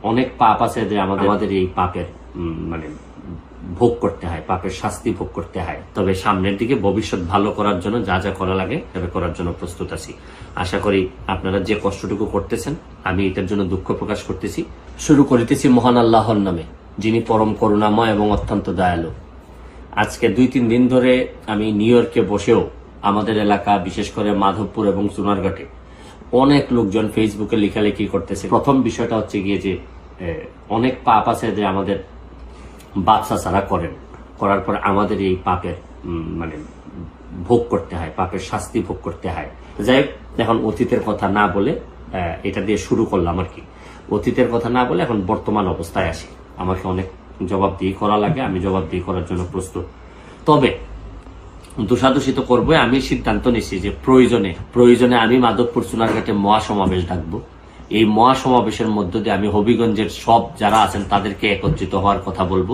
অনেক পাপ আছে যে আমাদের এই পাপের মানে ভোগ করতে হয়, পাপের শাস্তি ভোগ করতে হয়। তবে সামনের দিকে ভবিষ্যৎ ভালো করার জন্য যা যা করা লাগে তবে করার জন্য প্রস্তুত আছি। আশা করি আপনারা যে কষ্টটুকু করতেছেন আমি এটার জন্য দুঃখ প্রকাশ করতেছি। শুরু করিতেছি মহান আল্লাহর নামে, যিনি পরম করুণাময় এবং অত্যন্ত দয়ালু। আজকে 2-3 দিন ধরে আমি নিউ ইয়র্কে বসেও আমাদের এলাকা, বিশেষ করে মাধবপুর এবং সোনারঘাটে অনেক লোকজন ফেসবুকে লেখালেখি করতেছে। প্রথম বিষয়টা হচ্ছে গিয়ে যে অনেক পাপ আছে যে আমাদের বাচ্চা ছাড়া করার পর আমাদের এই পাপের মানে ভোগ করতে হয়, পাপের শাস্তি ভোগ করতে হয়। যাই হোক, এখন অতীতের কথা না বলে এটা দিয়ে শুরু করলাম আর কি। অতীতের কথা না বলে এখন বর্তমান অবস্থায় আসি। আমাকে অনেক জবাবদিহি করা লাগে, আমি জবাবদিহি করার জন্য প্রস্তুত। তবে দোষাদোষী তো করবোই। আমি সিদ্ধান্ত নিচ্ছি যে প্রয়োজনে আমি মাধবপুর সোনারঘাটে মহাসমাবেশ ডাকবো। এই মহাসমাবেশের মধ্য দিয়ে আমি হবিগঞ্জের সব যারা আছেন তাদেরকে একত্রিত হওয়ার কথা বলবো।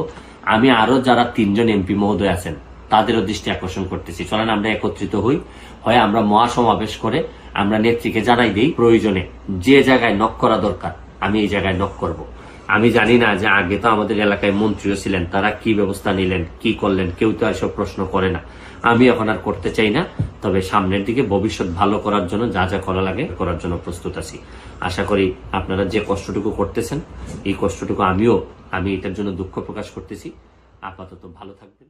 আমি আরো যারা 3 জন এমপি মহোদয় আছেন তাদেরও দৃষ্টি আকর্ষণ করতেছি। চলেন আমরা একত্রিত হই, হয় আমরা মহাসমাবেশ করে আমরা নেত্রীকে জানাই দিই, প্রয়োজনে যে জায়গায় নক করা দরকার আমি এই জায়গায় নক করব। আমি জানি না যে আগে তো আমাদের এলাকায় মন্ত্রীও ছিলেন, তারা কি ব্যবস্থা নিলেন, কি করলেন, কেউ তো এসব প্রশ্ন করে না। আমি এখন আর করতে চাই না। তবে সামনের দিকে ভবিষ্যৎ ভালো করার জন্য যা যা করা লাগে করার জন্য প্রস্তুত আছি। আশা করি আপনারা যে কষ্টটুকু করতেছেন এই কষ্টটুকু আমি এটার জন্য দুঃখ প্রকাশ করতেছি। আপাতত ভালো থাকবেন।